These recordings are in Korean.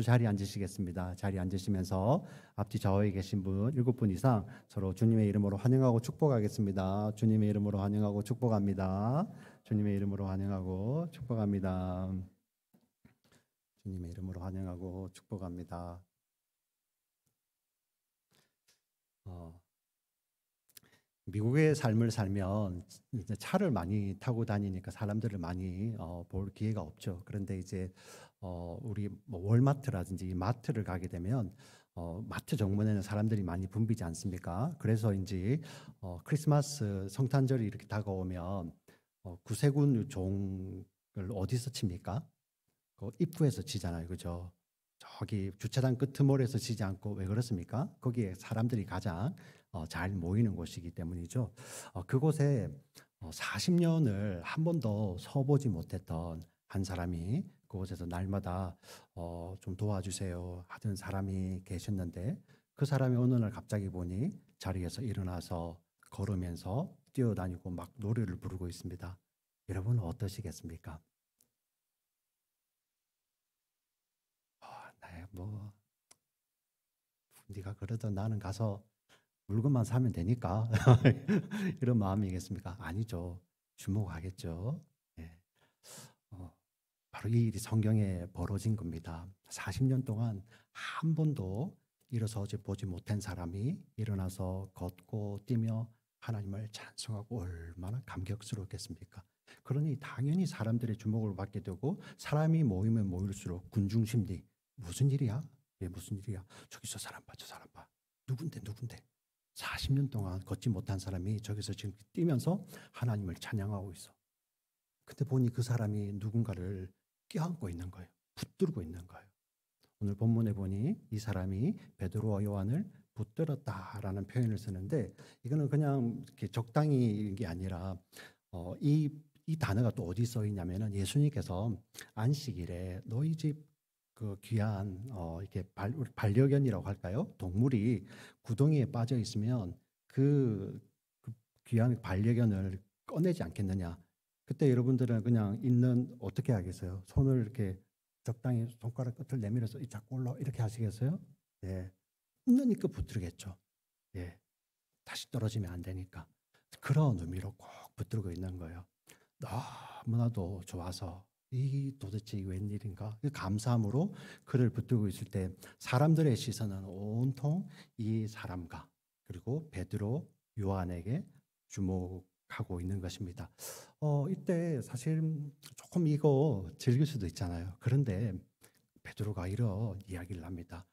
자리에 앉으시겠습니다. 자리에 앉으시면서 앞뒤 좌우에 계신 분 7분 이상 서로 주님의 이름으로 환영하고 축복하겠습니다. 주님의 이름으로 환영하고 축복합니다. 주님의 이름으로 환영하고 축복합니다. 주님의 이름으로 환영하고 축복합니다. 미국의 삶을 살면 이제 차를 많이 타고 다니니까 사람들을 많이 볼 기회가 없죠. 그런데 이제 우리 뭐 월마트라든지 마트를 가게 되면 마트 정문에는 사람들이 많이 붐비지 않습니까? 그래서인지 크리스마스 성탄절이 이렇게 다가오면 구세군 종을 어디서 칩니까? 그 입구에서 치잖아요, 그죠? 저기 주차장 끄트머리에서 치지 않고 왜 그렇습니까? 거기에 사람들이 가장 잘 모이는 곳이기 때문이죠. 그곳에 40년을 한 번도 서보지 못했던 한 사람이 그곳에서 날마다 좀 도와주세요 하던 사람이 계셨는데 그 사람이 어느 날 갑자기 보니 자리에서 일어나서 걸으면서 뛰어다니고 막 노래를 부르고 있습니다. 여러분은 어떠시겠습니까? 네, 뭐 네가 그러던 나는 가서 물건만 사면 되니까 이런 마음이겠습니까? 아니죠. 주목하겠죠. 네. 바로 이 일이 성경에 벌어진 겁니다. 40년 동안 한 번도 일어서지 보지 못한 사람이 일어나서 걷고 뛰며 하나님을 찬송하고 얼마나 감격스럽겠습니까? 그러니 당연히 사람들의 주목을 받게 되고 사람이 모이면 모일수록 군중심리 무슨 일이야? 예, 무슨 일이야? 저기 저 사람 봐, 저 사람 봐. 누군데? 40년 동안 걷지 못한 사람이 저기서 지금 뛰면서 하나님을 찬양하고 있어. 근데 보니 그 사람이 누군가를 껴안고 있는 거예요. 붙들고 있는 거예요. 오늘 본문에 보니 이 사람이 베드로와 요한을 붙들었다라는 표현을 쓰는데 이거는 그냥 이렇게 적당히 게 아니라 이 단어가 또 어디 써 있냐면은 예수님께서 안식일에 너희 집 그 귀한 이렇게 반려견이라고 할까요? 동물이 구덩이에 빠져 있으면 그 귀한 반려견을 꺼내지 않겠느냐? 그때 여러분들은 그냥 있는 어떻게 하겠어요? 손을 이렇게 적당히 손가락 끝을 내밀어서 이 자꾸 올라 이렇게 하시겠어요? 예, 있으니까 붙들겠죠. 예, 다시 떨어지면 안 되니까 그런 의미로 꼭 붙들고 있는 거예요. 너무나도 좋아서 이 도대체 웬일인가? 감사함으로 그를 붙들고 있을 때 사람들의 시선은 온통 이 사람과 그리고 베드로, 요한에게 주목하고 있는 것입니다. 이때 사실 조금 이거 즐길 수도 있잖아요. 그런데 베드로가 이런 이야기를 합니다.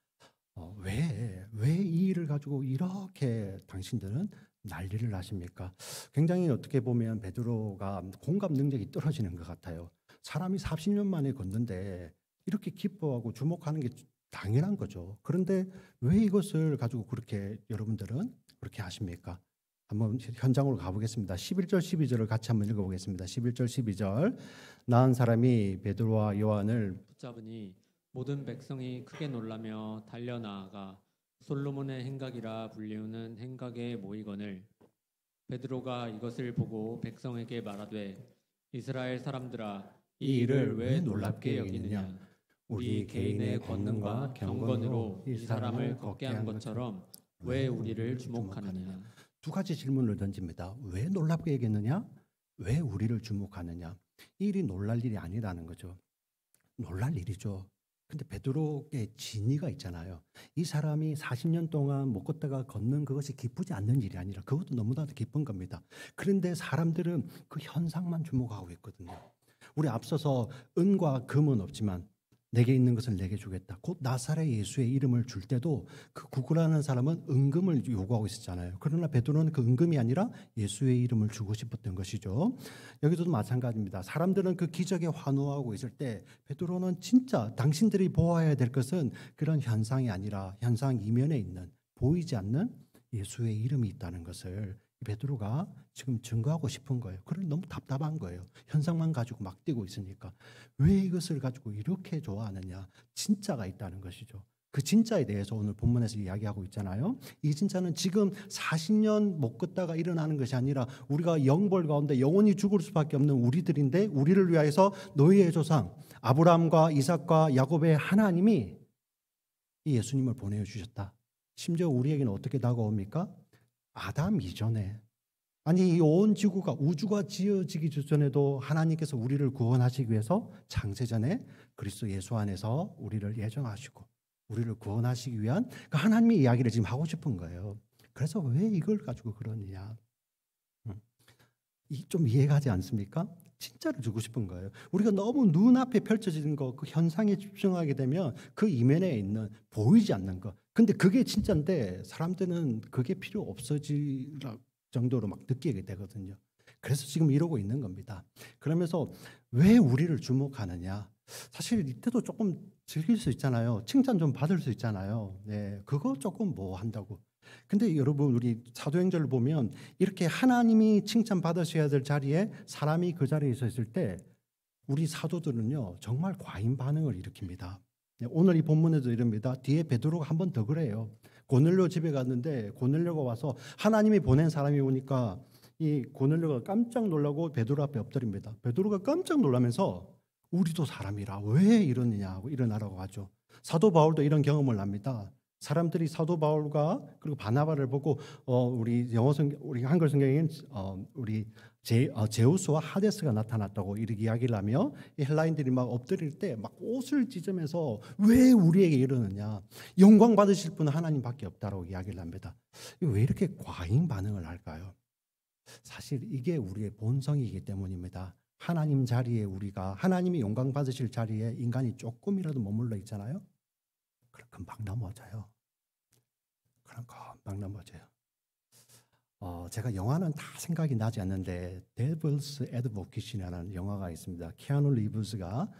왜 이 일을 가지고 이렇게 당신들은 난리를 하십니까? 굉장히 어떻게 보면 베드로가 공감 능력이 떨어지는 것 같아요. 사람이 40년 만에 걷는데 이렇게 기뻐하고 주목하는 게 당연한 거죠. 그런데 왜 이것을 가지고 그렇게 여러분들은 그렇게 하십니까? 한번 현장으로 가보겠습니다. 11절 12절을 같이 한번 읽어보겠습니다. 11절 12절 나은 사람이 베드로와 요한을 붙잡으니 모든 백성이 크게 놀라며 달려나아가 솔로몬의 행각이라 불리우는 행각에 모이거늘 베드로가 이것을 보고 백성에게 말하되 이스라엘 사람들아 이 일을 왜 놀랍게 여기느냐 우리 개인의 권능과 경건으로 이 사람을 걷게 한 것처럼 왜 우리를 주목하느냐. 두 가지 질문을 던집니다. 왜 놀랍게 여기느냐? 왜 우리를 주목하느냐? 이 일이 놀랄 일이 아니라는 거죠. 놀랄 일이죠. 근데 베드로의 진의가 있잖아요. 이 사람이 40년 동안 못 걷다가 걷는 그것이 기쁘지 않는 일이 아니라 그것도 너무나도 기쁜 겁니다. 그런데 사람들은 그 현상만 주목하고 있거든요. 우리 앞서서 은과 금은 없지만 내게 있는 것을 내게 주겠다. 곧 나사렛 예수의 이름을 줄 때도 그 구걸하는 사람은 은금을 요구하고 있었잖아요. 그러나 베드로는 그 은금이 아니라 예수의 이름을 주고 싶었던 것이죠. 여기서도 마찬가지입니다. 사람들은 그 기적에 환호하고 있을 때 베드로는 진짜 당신들이 보아야 될 것은 그런 현상이 아니라 현상 이면에 있는 보이지 않는 예수의 이름이 있다는 것을 베드로가 지금 증거하고 싶은 거예요. 그러니 너무 답답한 거예요. 현상만 가지고 막 뛰고 있으니까. 왜 이것을 가지고 이렇게 좋아하느냐. 진짜가 있다는 것이죠. 그 진짜에 대해서 오늘 본문에서 이야기하고 있잖아요. 이 진짜는 지금 40년 못 걷다가 일어나는 것이 아니라 우리가 영벌 가운데 영원히 죽을 수밖에 없는 우리들인데 우리를 위하여서 너희의 조상 아브라함과 이삭과 야곱의 하나님이 이 예수님을 보내주셨다. 심지어 우리에게는 어떻게 다가옵니까? 아담 이전에, 아니 이 온 지구가 우주가 지어지기 전에도 하나님께서 우리를 구원하시기 위해서 창세전에 그리스도 예수 안에서 우리를 예정하시고 우리를 구원하시기 위한 그 하나님의 이야기를 지금 하고 싶은 거예요. 그래서 왜 이걸 가지고 그러느냐, 좀 이해가지 않습니까? 진짜로 주고 싶은 거예요. 우리가 너무 눈앞에 펼쳐지는 거, 그 현상에 집중하게 되면 그 이면에 있는 보이지 않는 거, 근데 그게 진짜인데 사람들은 그게 필요 없어질 정도로 막 느끼게 되거든요. 그래서 지금 이러고 있는 겁니다. 그러면서 왜 우리를 주목하느냐? 사실 이때도 조금 즐길 수 있잖아요. 칭찬 좀 받을 수 있잖아요. 네, 그거 조금 뭐 한다고. 근데 여러분, 우리 사도행전을 보면 이렇게 하나님이 칭찬 받으셔야 될 자리에 사람이 그 자리에 서 있을 때 우리 사도들은요 정말 과잉 반응을 일으킵니다. 네, 오늘 이 본문에도 이럽니다. 뒤에 베드로가 한 번 더 그래요. 고넬료 집에 갔는데 고넬료가 와서 하나님이 보낸 사람이 오니까 이 고넬료가 깜짝 놀라고 베드로 앞에 엎드립니다. 베드로가 깜짝 놀라면서 우리도 사람이라 왜 이러느냐 하고 일어나라고 하죠. 사도 바울도 이런 경험을 합니다. 사람들이 사도 바울과 그리고 바나바를 보고 우리 영어 성경, 우리 한글 성경에는 우리 제우스와 하데스가 나타났다고 이렇게 이야기를 하며 이 헬라인들이 막 엎드릴 때 막 옷을 찢으면서 왜 우리에게 이러느냐, 영광 받으실 분은 하나님밖에 없다라고 이야기를 합니다. 왜 이렇게 과잉 반응을 할까요? 사실 이게 우리의 본성이기 때문입니다. 하나님 자리에, 우리가 하나님이 영광 받으실 자리에 인간이 조금이라도 머물러 있잖아요. 그럼 금방 넘어져요. 그럼 금방 넘어져요. 제가 영화는 다 생각이 나지 않는데 Devil's Advocate이라는 영화가 있습니다. 키아누 리브스가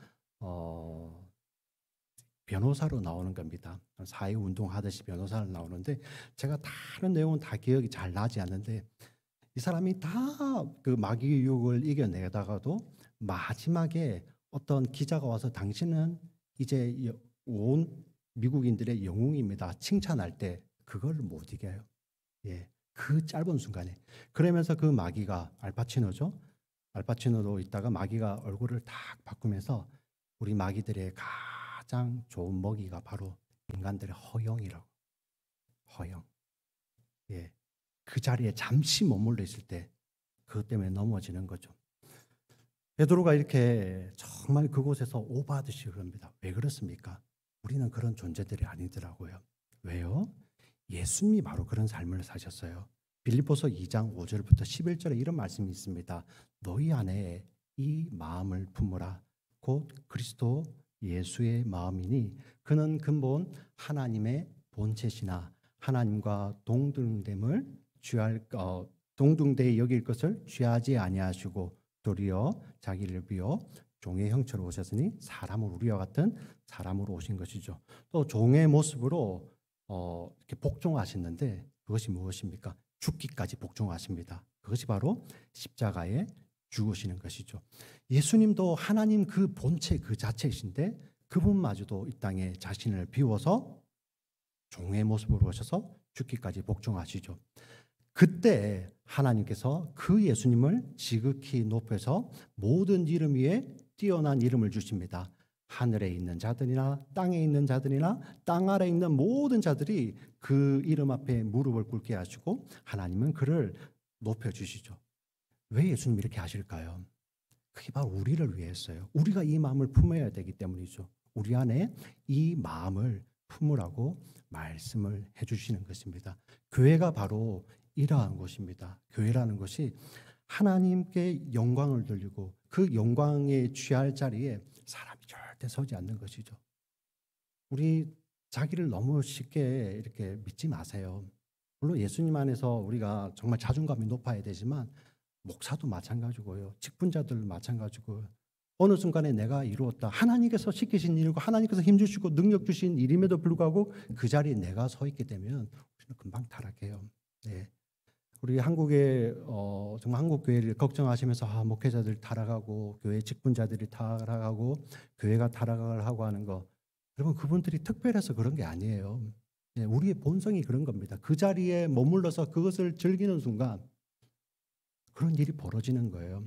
변호사로 나오는 겁니다. 사회운동 하듯이 변호사로 나오는데 제가 다른 내용은 다 기억이 잘 나지 않는데 이 사람이 다 그 마귀 유혹을 이겨내다가도 마지막에 어떤 기자가 와서 당신은 이제 온 미국인들의 영웅입니다. 칭찬할 때 그걸 못 이겨요. 예, 그 짧은 순간에. 그러면서 그 마귀가 알파치노죠. 알파치노도 있다가 마귀가 얼굴을 탁 바꾸면서 우리 마귀들의 가장 좋은 먹이가 바로 인간들의 허영이라고. 허영. 예, 그 자리에 잠시 머물러 있을 때 그것 때문에 넘어지는 거죠. 베드로가 이렇게 정말 그곳에서 오바하듯이 그럽니다. 왜 그렇습니까? 우리는 그런 존재들이 아니더라고요. 왜요? 예수님이 바로 그런 삶을 사셨어요. 빌립보서 2장 5절부터 11절에 이런 말씀이 있습니다. 너희 안에 이 마음을 품으라. 곧 그리스도 예수의 마음이니 그는 근본 하나님의 본체시나 하나님과 동등됨을 동등되이 여길 것을 취하지 아니하시고 도리어 자기를 비워 종의 형체로 오셨으니 사람을 우리와 같은 사람으로 오신 것이죠. 또 종의 모습으로 이렇게 복종하셨는데 그것이 무엇입니까? 죽기까지 복종하십니다. 그것이 바로 십자가에 죽으시는 것이죠. 예수님도 하나님 그 본체 그 자체이신데 그분마저도 이 땅에 자신을 비워서 종의 모습으로 오셔서 죽기까지 복종하시죠. 그때 하나님께서 그 예수님을 지극히 높여서 모든 이름 위에 뛰어난 이름을 주십니다. 하늘에 있는 자들이나 땅에 있는 자들이나 땅 아래 있는 모든 자들이 그 이름 앞에 무릎을 꿇게 하시고 하나님은 그를 높여주시죠. 왜 예수님이 이렇게 하실까요? 그게 바로 우리를 위해서요. 우리가 이 마음을 품어야 되기 때문이죠. 우리 안에 이 마음을 품으라고 말씀을 해주시는 것입니다. 교회가 바로 이러한 곳입니다. 교회라는 것이 하나님께 영광을 돌리고 그 영광에 취할 자리에 사람이 절대 서지 않는 것이죠. 우리 자기를 너무 쉽게 이렇게 믿지 마세요. 물론 예수님 안에서 우리가 정말 자존감이 높아야 되지만 목사도 마찬가지고요. 직분자들 마찬가지고 어느 순간에 내가 이루었다. 하나님께서 시키신 일이고 하나님께서 힘 주시고 능력 주신 일임에도 불구하고 그 자리에 내가 서 있게 되면 우리는 금방 타락해요. 네. 우리 한국의 정말 한국 교회를 걱정하시면서 목회자들 타락하고 교회 직분자들이 타락하고 교회가 타락을 하고 하는 거, 여러분 그분들이 특별해서 그런 게 아니에요. 네, 우리의 본성이 그런 겁니다. 그 자리에 머물러서 그것을 즐기는 순간 그런 일이 벌어지는 거예요.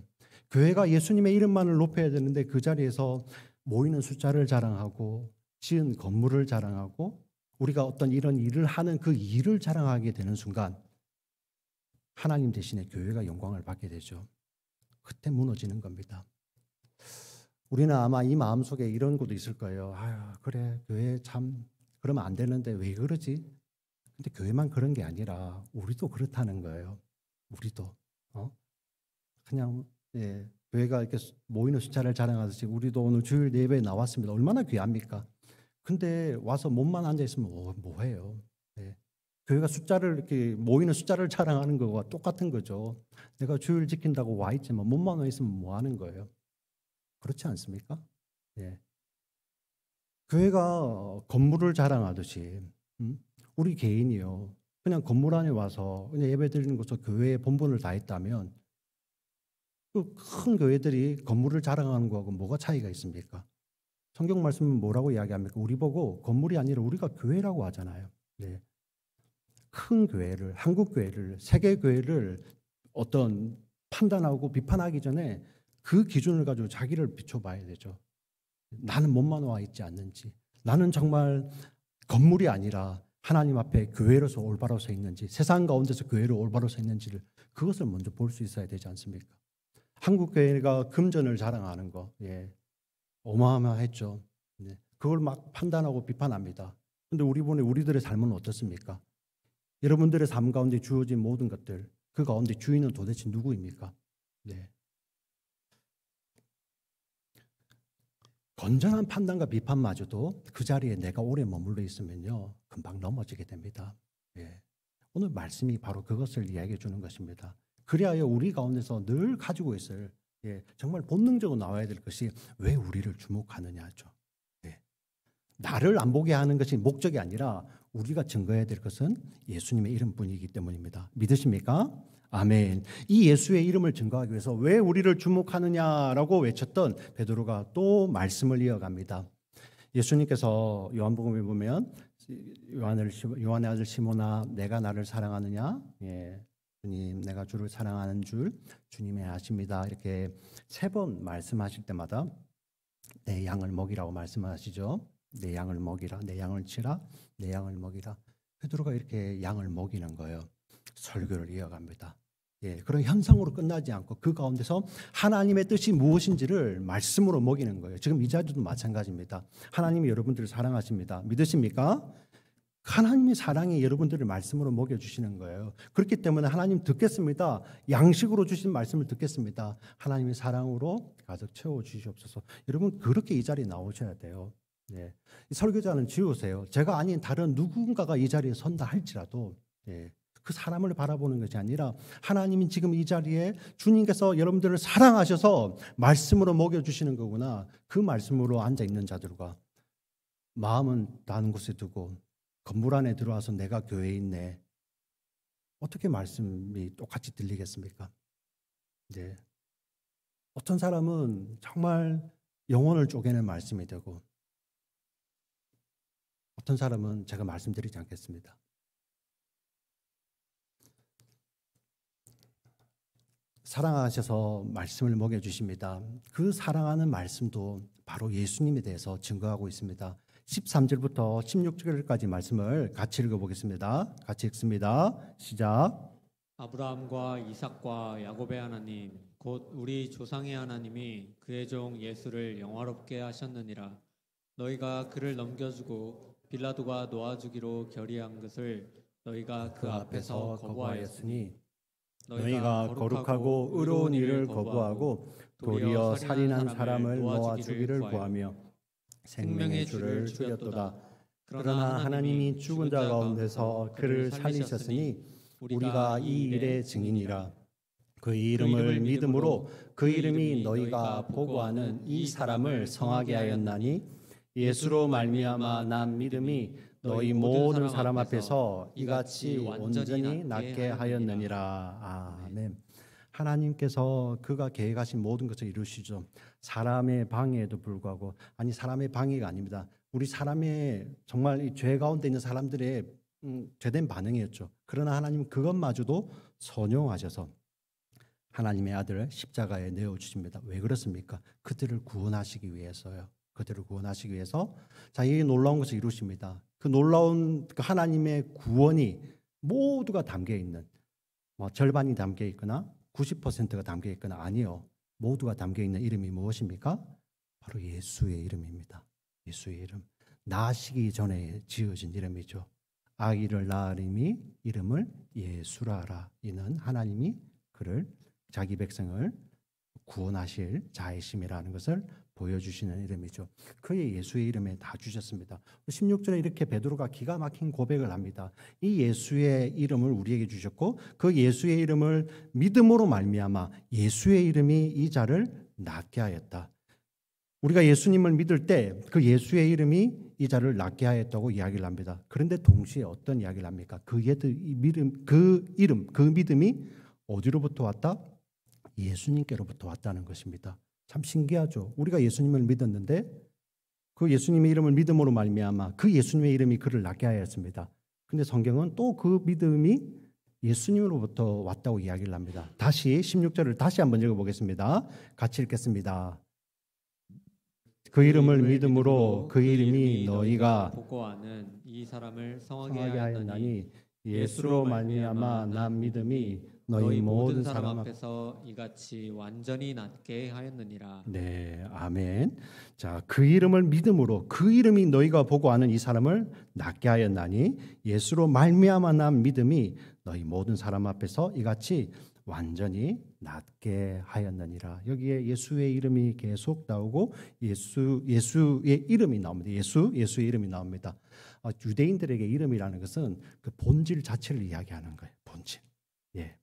교회가 예수님의 이름만을 높여야 되는데 그 자리에서 모이는 숫자를 자랑하고 지은 건물을 자랑하고 우리가 어떤 이런 일을 하는 그 일을 자랑하게 되는 순간 하나님 대신에 교회가 영광을 받게 되죠. 그때 무너지는 겁니다. 우리는 아마 이 마음속에 이런 것도 있을 거예요. 아유, 그래, 교회 참 그러면 안 되는데 왜 그러지? 근데 교회만 그런 게 아니라 우리도 그렇다는 거예요. 우리도 그냥 교회가 이렇게 모이는 숫자를 자랑하듯이 우리도 오늘 주일 예배에 나왔습니다. 얼마나 귀합니까? 근데 와서 몸만 앉아 있으면 뭐해요? 교회가 숫자를 이렇게 모이는 숫자를 자랑하는 거와 똑같은 거죠. 내가 주일 지킨다고 와 있지만 몸만 와 있으면 뭐 하는 거예요? 그렇지 않습니까? 교회가 건물을 자랑하듯이 우리 개인이요. 그냥 건물 안에 와서 그냥 예배 드리는 것으로 교회의 본분을 다했다면 그 큰 교회들이 건물을 자랑하는 거하고 뭐가 차이가 있습니까? 성경 말씀은 뭐라고 이야기합니까? 우리 보고 건물이 아니라 우리가 교회라고 하잖아요. 큰 교회를, 한국 교회를, 세계 교회를 어떤 판단하고 비판하기 전에 그 기준을 가지고 자기를 비춰봐야 되죠. 나는 몸만 와 있지 않는지, 나는 정말 건물이 아니라 하나님 앞에 교회로서 올바로 서 있는지, 세상 가운데서 교회로 올바로 서 있는지를 그것을 먼저 볼 수 있어야 되지 않습니까? 한국 교회가 금전을 자랑하는 거, 어마어마했죠. 그걸 막 판단하고 비판합니다. 그런데 우리들의 삶은 어떻습니까? 여러분들의 삶 가운데 주어진 모든 것들, 그 가운데 주인은 도대체 누구입니까? 건전한 판단과 비판마저도 그 자리에 내가 오래 머물러 있으면요, 금방 넘어지게 됩니다. 오늘 말씀이 바로 그것을 이야기해 주는 것입니다. 그리하여 우리 가운데서 늘 가지고 있을 정말 본능적으로 나와야 될 것이 왜 우리를 주목하느냐죠. 나를 안 보게 하는 것이 목적이 아니라 우리가 증거해야 될 것은 예수님의 이름뿐이기 때문입니다. 믿으십니까? 아멘. 이 예수의 이름을 증거하기 위해서 왜 우리를 주목하느냐라고 외쳤던 베드로가 또 말씀을 이어갑니다. 예수님께서 요한복음에 보면 요한의 아들 시몬아 내가 나를 사랑하느냐? 주님 내가 주를 사랑하는 줄 주님의 아십니다. 이렇게 3번 말씀하실 때마다 내 양을 먹이라고 말씀하시죠. 내 양을 먹이라, 내 양을 치라, 내 양을 먹이라. 베드로가 이렇게 양을 먹이는 거예요. 설교를 이어갑니다. 그런 현상으로 끝나지 않고 그 가운데서 하나님의 뜻이 무엇인지를 말씀으로 먹이는 거예요. 지금 이 자리도 마찬가지입니다. 하나님이 여러분들을 사랑하십니다. 믿으십니까? 하나님의 사랑이 여러분들을 말씀으로 먹여주시는 거예요. 그렇기 때문에 하나님 듣겠습니다. 양식으로 주신 말씀을 듣겠습니다. 하나님의 사랑으로 가득 채워주시옵소서. 여러분 그렇게 이 자리에 나오셔야 돼요. 이 설교자는 지우세요. 제가 아닌 다른 누군가가 이 자리에 선다 할지라도 그 사람을 바라보는 것이 아니라 하나님이 지금 이 자리에 주님께서 여러분들을 사랑하셔서 말씀으로 먹여주시는 거구나. 그 말씀으로 앉아있는 자들과 마음은 다른 곳에 두고 건물 안에 들어와서 내가 교회에 있네. 어떻게 말씀이 똑같이 들리겠습니까? 어떤 사람은 정말 영혼을 쪼개는 말씀이 되고 어떤 사람은 제가 말씀드리지 않겠습니다. 사랑하셔서 말씀을 먹여주십니다. 그 사랑하는 말씀도 바로 예수님에 대해서 증거하고 있습니다. 13절부터 16절까지 말씀을 같이 읽어보겠습니다. 같이 읽습니다. 시작. 아브라함과 이삭과 야곱의 하나님 곧 우리 조상의 하나님이 그의 종 예수를 영화롭게 하셨느니라. 너희가 그를 넘겨주고 빌라도가 놓아주기로 결의한 것을 너희가 그 앞에서 거부하였으니 너희가 거룩하고 의로운 일을 거부하고 도리어 살인한 사람을 놓아주기를 구하며 생명의 주를 죽였도다. 그러나 하나님이 죽은 자 가운데서 그를 살리셨으니 우리가 이 일의 증인이라. 그 이름을 믿음으로 그 이름이 너희가 보고하는 이 사람을 성하게 하였나니 예수로 말미암아 난 믿음이 너희 모든 사람 앞에서 이같이 온전히 낫게 하였느니라. 아멘. 하나님께서 그가 계획하신 모든 것을 이루시죠. 사람의 방해에도 불구하고 사람의 방해가 아닙니다. 우리 사람의 정말 이 죄 가운데 있는 사람들의 죄된 반응이었죠. 그러나 하나님은 그것마저도 선용하셔서 하나님의 아들을 십자가에 내어주십니다. 왜 그렇습니까? 그들을 구원하시기 위해서요. 그들을 구원하시기 위해서 이 놀라운 것을 이루십니다. 그 놀라운 그 하나님의 구원이 모두가 담겨 있는, 절반이 담겨 있거나 90%가 담겨 있거나 아니요. 모두가 담겨 있는 이름이 무엇입니까? 바로 예수의 이름입니다. 예수의 이름. 나시기 전에 지어진 이름이죠. 아기를 낳으리니 이름을 예수라 하라. 이는 하나님이 그를 자기 백성을 구원하실 자이심이라는 것을 보여주시는 이름이죠. 그의 예수의 이름에 다 주셨습니다. 16절에 이렇게 베드로가 기가 막힌 고백을 합니다. 이 예수의 이름을 우리에게 주셨고 그 예수의 이름을 믿음으로 말미암아 예수의 이름이 이 자를 낫게 하였다. 우리가 예수님을 믿을 때 그 예수의 이름이 이 자를 낫게 하였다고 이야기를 합니다. 그런데 동시에 어떤 이야기를 합니까? 그 믿음이 어디로부터 왔다? 예수님께로부터 왔다는 것입니다. 참 신기하죠. 우리가 예수님을 믿었는데 그 예수님의 이름을 믿음으로 말미암아 그 예수님의 이름이 그를 낫게 하였습니다. 근데 성경은 또 그 믿음이 예수님으로부터 왔다고 이야기를 합니다. 다시 16절을 다시 한번 읽어보겠습니다. 같이 읽겠습니다. 그 이름을 믿음으로 그 이름이 너희가 보고하는 이 사람을 성하게 하였나니 하였나니 예수로 말미암아 난 믿음이 너희 모든 사람 앞에서 이같이 완전히 낫게 하였느니라. 네, 아멘. 자, 그 이름을 믿음으로 그 이름이 너희가 보고 아는 이 사람을 낫게 하였나니 예수로 말미암아 난 믿음이 너희 모든 사람 앞에서 이같이 완전히 낫게 하였느니라. 여기에 예수의 이름이 계속 나오고 예수의 이름이 나옵니다. 예수의 이름이 나옵니다. 유대인들에게 이름이라는 것은 그 본질 자체를 이야기하는 거예요. 본질. 예.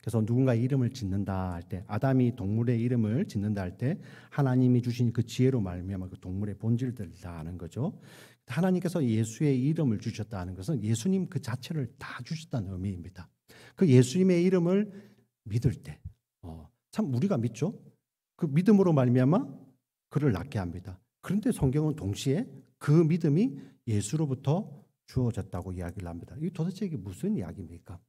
그래서 누군가 이름을 짓는다 할 때, 아담이 동물의 이름을 짓는다 할 때 하나님이 주신 그 지혜로 말미암아 그 동물의 본질들을 다 아는 거죠. 하나님께서 예수의 이름을 주셨다는 것은 예수님 그 자체를 다 주셨다는 의미입니다. 그 예수님의 이름을 믿을 때, 참 우리가 믿죠. 그 믿음으로 말미암아 그를 낫게 합니다. 그런데 성경은 동시에 그 믿음이 예수로부터 주어졌다고 이야기를 합니다. 이 도대체 이게 무슨 이야기입니까?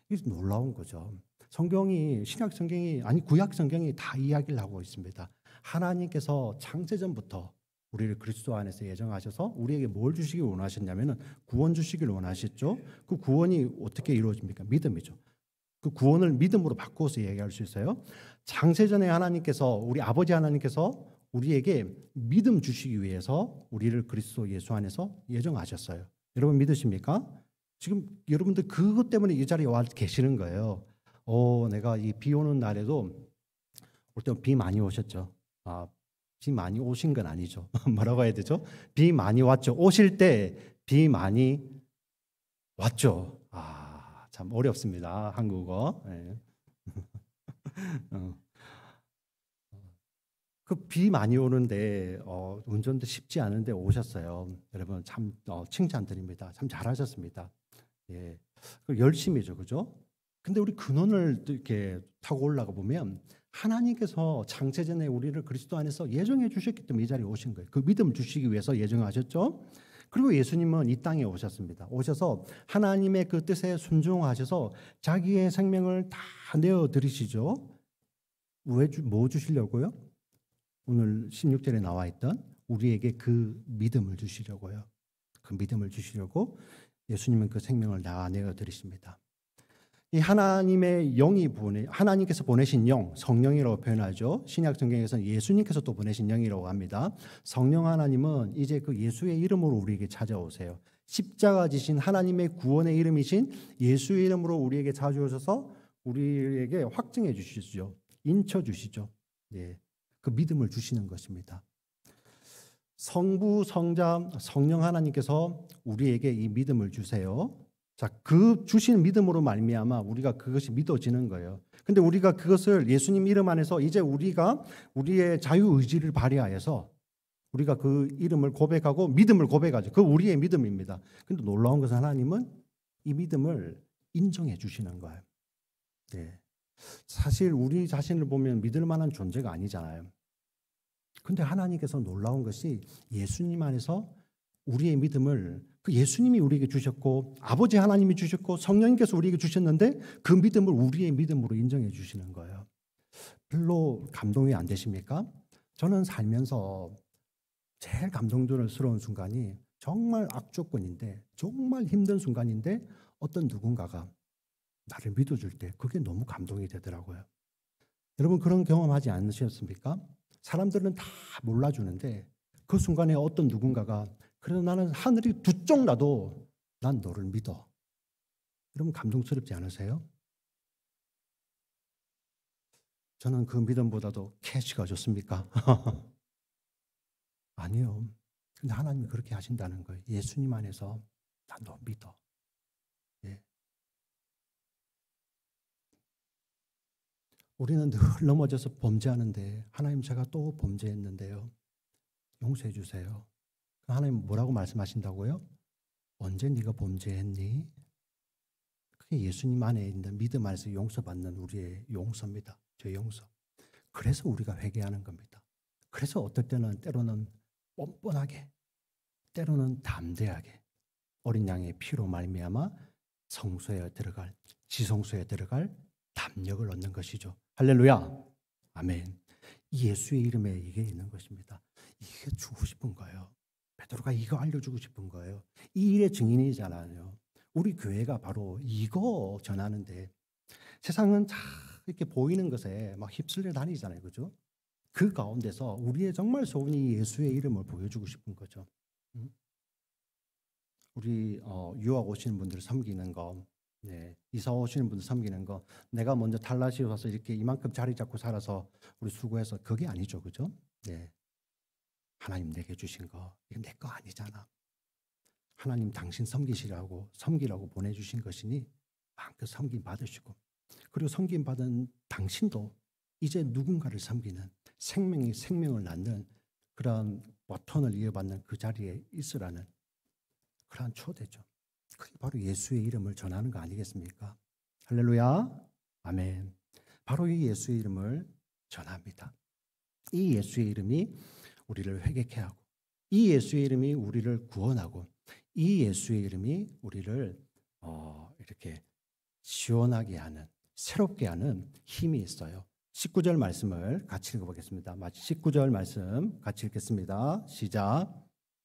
이게 놀라운 거죠. 구약 성경이 다 이야기를 하고 있습니다. 하나님께서 창세전부터 우리를 그리스도 안에서 예정하셔서 우리에게 뭘 주시길 원하셨냐면은 구원 주시길 원하셨죠. 그 구원이 어떻게 이루어집니까? 믿음이죠. 그 구원을 믿음으로 바꾸어서 얘기할 수 있어요. 창세전에 하나님께서, 우리 아버지 하나님께서 우리에게 믿음 주시기 위해서 우리를 그리스도 예수 안에서 예정하셨어요. 여러분 믿으십니까? 지금 여러분들 그것 때문에 이 자리에 와 계시는 거예요. 내가 이 비 오는 날에도 올 때 비 많이 오셨죠. 비 많이 오신 건 아니죠. 뭐라고 해야 되죠? 비 많이 왔죠. 오실 때 비 많이 왔죠. 참 어렵습니다. 한국어. 네. 그 비 많이 오는데 운전도 쉽지 않은데 오셨어요. 여러분 참 칭찬드립니다. 참 잘하셨습니다. 예, 열심이죠, 그죠? 근데 우리 근원을 이렇게 타고 올라가 보면 하나님께서 창세전에 우리를 그리스도 안에서 예정해 주셨기 때문에 이 자리에 오신 거예요. 그 믿음을 주시기 위해서 예정하셨죠. 그리고 예수님은 이 땅에 오셨습니다. 오셔서 하나님의 그 뜻에 순종하셔서 자기의 생명을 다 내어드리시죠. 뭐 주시려고요? 오늘 16절에 나와 있던 우리에게 그 믿음을 주시려고요. 그 믿음을 주시려고 예수님은 그 생명을 다 내어드리십니다. 이 하나님의 영이 하나님께서 보내신 영, 성령이라고 표현하죠. 신약 성경에서는 예수님께서 또 보내신 영이라고 합니다. 성령 하나님은 이제 그 예수의 이름으로 우리에게 찾아오세요. 십자가 지신 하나님의 구원의 이름이신 예수의 이름으로 우리에게 찾아오셔서 우리에게 확증해 주시죠. 인쳐 주시죠. 네, 그 믿음을 주시는 것입니다. 성부, 성자, 성령 하나님께서 우리에게 이 믿음을 주세요. 자, 그 주신 믿음으로 말미암아 우리가 그것이 믿어지는 거예요. 근데 우리가 그것을 예수님 이름 안에서 이제 우리가 우리의 자유 의지를 발휘하여서 우리가 그 이름을 고백하고 믿음을 고백하죠. 그 우리의 믿음입니다. 근데 놀라운 것은 하나님은 이 믿음을 인정해 주시는 거예요. 네. 사실 우리 자신을 보면 믿을 만한 존재가 아니잖아요. 근데 하나님께서 놀라운 것이 예수님 안에서 우리의 믿음을 그 예수님이 우리에게 주셨고 아버지 하나님이 주셨고 성령님께서 우리에게 주셨는데 그 믿음을 우리의 믿음으로 인정해 주시는 거예요. 별로 감동이 안 되십니까? 저는 살면서 제일 감동스러운 순간이 정말 악조건인데 정말 힘든 순간인데 어떤 누군가가 나를 믿어줄 때 그게 너무 감동이 되더라고요. 여러분 그런 경험하지 않으셨습니까? 사람들은 다 몰라주는데 그 순간에 어떤 누군가가 그래도 나는 하늘이 두 쪽 나도 난 너를 믿어. 여러분 감동스럽지 않으세요? 저는 그 믿음보다도 캐시가 좋습니까? 아니요. 근데 하나님이 그렇게 하신다는 거예요. 예수님 안에서 난 너 믿어. 예. 우리는 늘 넘어져서 범죄하는데 하나님 제가 또 범죄했는데요. 용서해 주세요. 하나님 뭐라고 말씀하신다고요? 언제 네가 범죄했니? 그게 예수님 안에 있는 믿음 안에서 용서받는 우리의 용서입니다. 죄 용서. 그래서 우리가 회개하는 겁니다. 그래서 어떨 때는 때로는 뻔뻔하게 때로는 담대하게 어린 양의 피로 말미암아 성소에 들어갈 지성소에 들어갈 담력을 얻는 것이죠. 할렐루야. 아멘. 예수의 이름에 이게 있는 것입니다. 이게 주고 싶은 거예요. 베드로가 이거 알려주고 싶은 거예요. 이 일의 증인이잖아요. 우리 교회가 바로 이거 전하는데 세상은 다 이렇게 보이는 것에 막 휩쓸려 다니잖아요. 그죠? 그 가운데서 우리의 정말 소원이 예수의 이름을 보여주고 싶은 거죠. 우리 유학 오시는 분들 섬기는 거, 네, 이사 오시는 분들 섬기는 거, 내가 먼저 달라시 와서 이렇게 이만큼 자리 잡고 살아서 우리 수고해서 그게 아니죠, 그죠? 네, 하나님 내게 주신 거, 이거 내 거 아니잖아. 하나님 당신 섬기라고 보내주신 것이니 마음껏 섬김 받으시고, 그리고 섬김 받은 당신도 이제 누군가를 섬기는 생명이 생명을 낳는 그런 버튼을 이어받는 그 자리에 있으라는 그러한 초대죠. 그게 바로 예수의 이름을 전하는 거 아니겠습니까? 할렐루야. 아멘. 바로 이 예수의 이름을 전합니다. 이 예수의 이름이 우리를 회개케 하고 이 예수의 이름이 우리를 구원하고 이 예수의 이름이 우리를 이렇게 시원하게 하는 새롭게 하는 힘이 있어요. 19절 말씀을 같이 읽어보겠습니다. 19절 말씀 같이 읽겠습니다. 시작.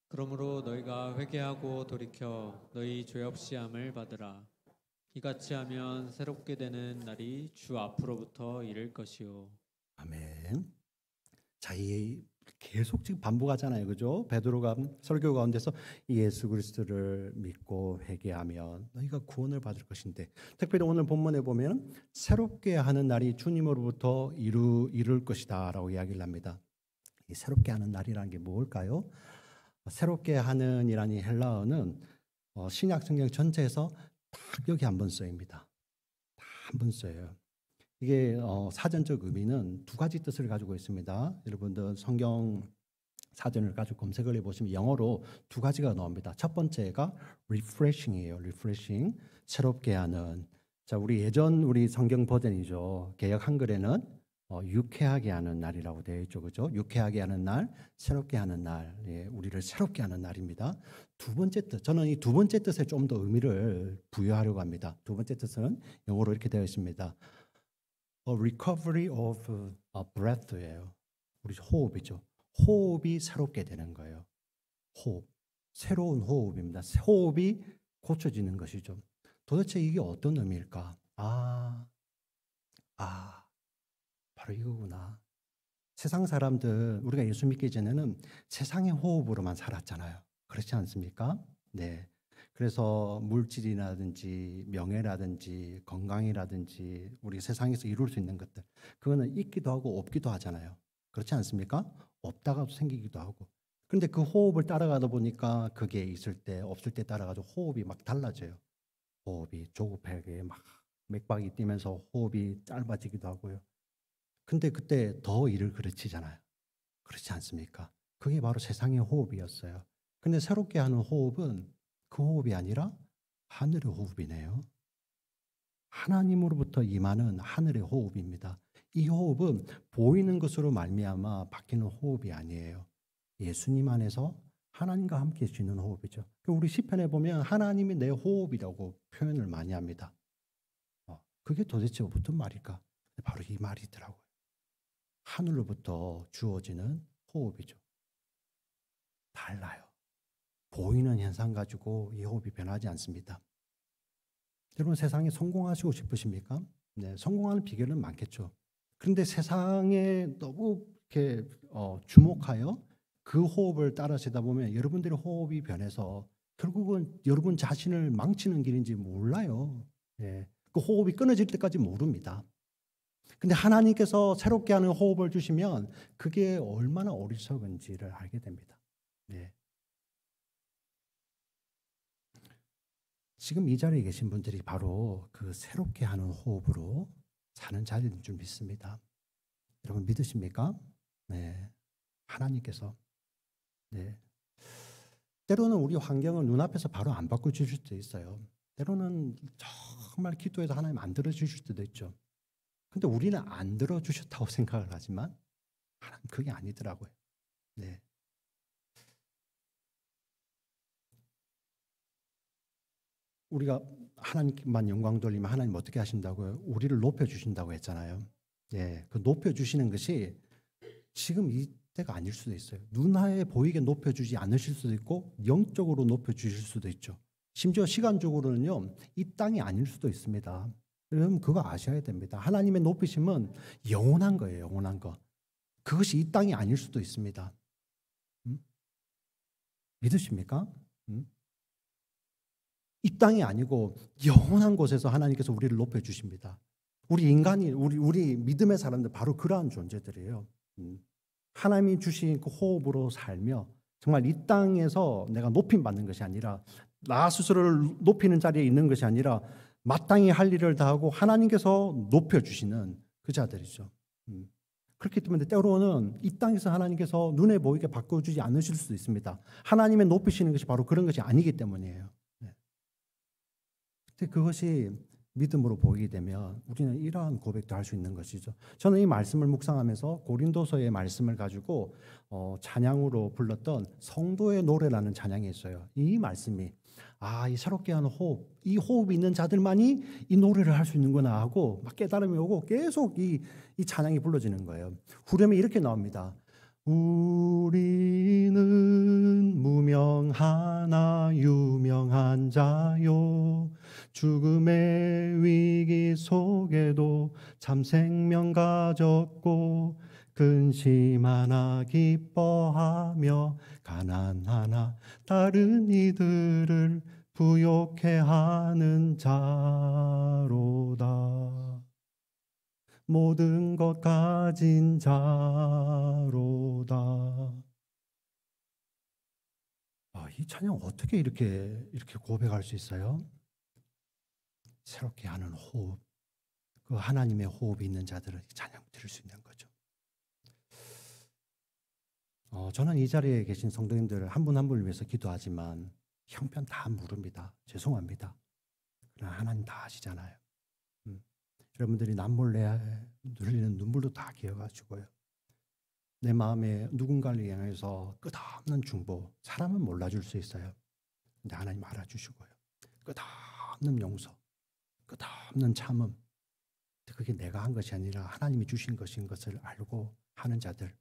그러므로 너희가 회개하고 돌이켜 너희 죄 없이 함을 받으라. 이같이 하면 새롭게 되는 날이 주 앞으로부터 이를 것이요. 아멘. 자, 이 계속 지금 반복하잖아요, 그죠? 베드로가 설교 가운데서 예수 그리스도를 믿고 회개하면 너희가 구원을 받을 것인데, 특별히 오늘 본문에 보면 새롭게 하는 날이 주님으로부터 이룰 것이다라고 이야기를 합니다. 이 새롭게 하는 날이라는 게 뭘까요? 새롭게 하는이라는 헬라어는 신약 성경 전체에서 딱 여기 한 번 쓰입니다. 딱 한 번 써요. 이게 사전적 의미는 두 가지 뜻을 가지고 있습니다. 여러분들 성경 사전을 가지고 검색을 해보시면 영어로 두 가지가 나옵니다. 첫 번째가 refreshing이에요. refreshing, 새롭게 하는. 자, 우리 성경 버전이죠. 개역 한글에는 유쾌하게 하는 날이라고 되어 있죠, 그죠? 유쾌하게 하는 날, 새롭게 하는 날, 예, 우리를 새롭게 하는 날입니다. 두 번째 뜻, 저는 이 두 번째 뜻에 좀 더 의미를 부여하려고 합니다. 두 번째 뜻은 영어로 이렇게 되어 있습니다. A recovery of breath예요. 우리 호흡이죠. 호흡이 새롭게 되는 거예요. 호흡, 새로운 호흡입니다. 호흡이 고쳐지는 것이죠. 도대체 이게 어떤 의미일까? 바로 이거구나. 세상 사람들, 우리가 예수 믿기 전에는 세상의 호흡으로만 살았잖아요. 그렇지 않습니까? 네. 그래서 물질이라든지 명예라든지 건강이라든지 우리 세상에서 이룰 수 있는 것들, 그거는 있기도 하고 없기도 하잖아요. 그렇지 않습니까? 없다가도 생기기도 하고. 그런데 그 호흡을 따라가다 보니까 그게 있을 때 없을 때 따라가지고 호흡이 막 달라져요. 호흡이 조급하게 막 맥박이 뛰면서 호흡이 짧아지기도 하고요. 근데 그때 더 일을 그르치잖아요. 그렇지 않습니까? 그게 바로 세상의 호흡이었어요. 근데 새롭게 하는 호흡은 그 호흡이 아니라 하늘의 호흡이네요. 하나님으로부터 임하는 하늘의 호흡입니다. 이 호흡은 보이는 것으로 말미암아 바뀌는 호흡이 아니에요. 예수님 안에서 하나님과 함께 쉬는 호흡이죠. 우리 시편에 보면 하나님이 내 호흡이라고 표현을 많이 합니다. 그게 도대체 어떤 말일까? 바로 이 말이더라고요. 하늘로부터 주어지는 호흡이죠. 달라요. 보이는 현상 가지고 이 호흡이 변하지 않습니다. 여러분 세상에 성공하시고 싶으십니까? 네, 성공하는 비결은 많겠죠. 그런데 세상에 너무 이렇게 주목하여 그 호흡을 따라서다 보면 여러분들의 호흡이 변해서 결국은 여러분 자신을 망치는 길인지 몰라요. 예, 그 호흡이 끊어질 때까지 모릅니다. 근데 하나님께서 새롭게 하는 호흡을 주시면 그게 얼마나 어리석은지를 알게 됩니다. 네. 지금 이 자리에 계신 분들이 바로 그 새롭게 하는 호흡으로 사는 자리인 줄 믿습니다. 여러분 믿으십니까? 네. 하나님께서 네. 때로는 우리 환경을 눈앞에서 바로 안 바꿔주실 수도 있어요. 때로는 정말 기도해도 하나님 안 들어주실 수도 있죠. 근데 우리는 안 들어주셨다고 생각을 하지만 하나님 그게 아니더라고요. 네. 우리가 하나님만 영광 돌리면 하나님 어떻게 하신다고요? 우리를 높여주신다고 했잖아요. 예, 그 높여주시는 것이 지금 이때가 아닐 수도 있어요. 눈에 보이게 높여주지 않으실 수도 있고 영적으로 높여주실 수도 있죠. 심지어 시간적으로는요. 이 땅이 아닐 수도 있습니다. 여러분 그거 아셔야 됩니다. 하나님의 높이심은 영원한 거예요. 영원한 거. 그것이 이 땅이 아닐 수도 있습니다. 믿으십니까? 이 땅이 아니고 영원한 곳에서 하나님께서 우리를 높여주십니다. 우리 인간이 우리 믿음의 사람들 바로 그러한 존재들이에요. 하나님이 주신 그 호흡으로 살며 정말 이 땅에서 내가 높임 받는 것이 아니라 나 스스로를 높이는 자리에 있는 것이 아니라 마땅히 할 일을 다하고 하나님께서 높여주시는 그 자들이죠. 그렇기 때문에 때로는 이 땅에서 하나님께서 눈에 보이게 바꿔주지 않으실 수도 있습니다. 하나님의 높이시는 것이 바로 그런 것이 아니기 때문이에요. 근데 그것이 믿음으로 보이게 되면 우리는 이러한 고백도 할 수 있는 것이죠. 저는 이 말씀을 묵상하면서 고린도서의 말씀을 가지고 찬양으로 불렀던 성도의 노래라는 찬양이 있어요. 이 말씀이 이 새롭게 하는 호흡, 이 호흡이 있는 자들만이 이 노래를 할 수 있는구나 하고 막 깨달음이 오고 계속 이 찬양이 불러지는 거예요. 후렴에 이렇게 나옵니다. 우리는 무명하나 유명한 자요 죽음의 위기 속에도 참 생명 가졌고 근심하나 기뻐하며 가난하나 다른 이들을 부욕해 하는 자로다. 모든 것 가진 자로다. 이 찬양 어떻게 이렇게 고백할 수 있어요? 새롭게 하는 호흡, 그 하나님의 호흡이 있는 자들은 찬양 들을 수 있는 거죠. 저는 이 자리에 계신 성도님들 한 분 한 분을 위해서 기도하지만 형편 다 모릅니다. 죄송합니다. 그러나 하나님 다 아시잖아요. 여러분들이 남몰래 흘리는 눈물도 다 기억하시고요. 내 마음에 누군가를 향해서 끝없는 중보, 사람은 몰라줄 수 있어요. 근데 하나님 알아주시고요. 끝없는 용서, 끝없는 참음. 그게 내가 한 것이 아니라 하나님이 주신 것인 것을 알고 하는 자들,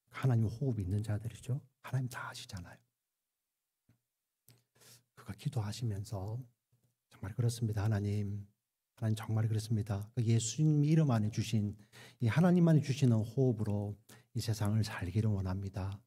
하나님 호흡이 있는 자들이죠. 하나님 다 아시잖아요. 그거 기도하시면서 정말 그렇습니다. 하나님 정말 그렇습니다. 예수님 이름 안에 주신 이 하나님만이 주시는 호흡으로 이 세상을 살기를 원합니다.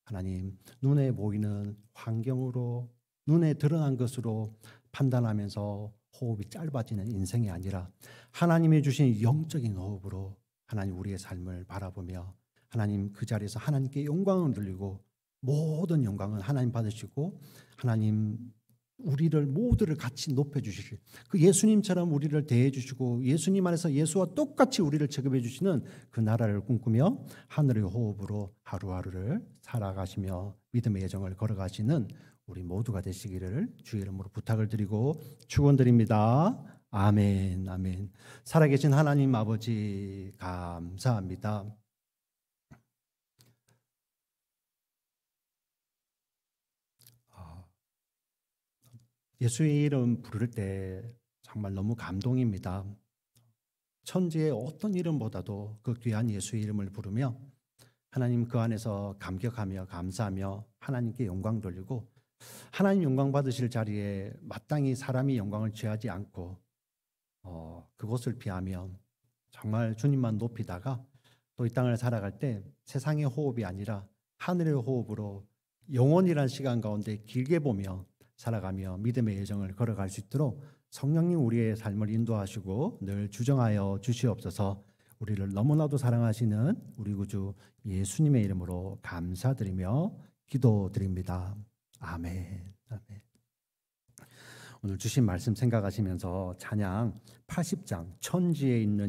하나님 눈에 보이는 환경으로 눈에 드러난 것으로 판단하면서 호흡이 짧아지는 인생이 아니라 하나님이 주신 영적인 호흡으로 하나님 우리의 삶을 바라보며 하나님 그 자리에서 하나님께 영광을 돌리고 모든 영광은 하나님 받으시고 하나님 우리를 모두를 같이 높여주실 그 예수님처럼 우리를 대해주시고 예수님 안에서 예수와 똑같이 우리를 취급해 주시는 그 나라를 꿈꾸며 하늘의 호흡으로 하루하루를 살아가시며 믿음의 여정을 걸어가시는 우리 모두가 되시기를 주의 이름으로 부탁을 드리고 축원드립니다. 아멘, 아멘. 살아계신 하나님 아버지 감사합니다. 예수의 이름 부를 때 정말 너무 감동입니다. 천지의 어떤 이름보다도 그 귀한 예수의 이름을 부르며 하나님 그 안에서 감격하며 감사하며 하나님께 영광 돌리고 하나님 영광 받으실 자리에 마땅히 사람이 영광을 취하지 않고 그곳을 피하면 정말 주님만 높이다가 또 이 땅을 살아갈 때 세상의 호흡이 아니라 하늘의 호흡으로 영원이란 시간 가운데 길게 보며 살아가며 믿음의 여정을 걸어갈 수 있도록 성령님 우리의 삶을 인도하시고 늘 주정하여 주시옵소서. 우리를 너무나도 사랑하시는 우리 구주 예수님의 이름으로 감사드리며 기도드립니다. 아멘. 아멘. 오늘 주신 말씀 생각하시면서 찬양 80장 천지에 있는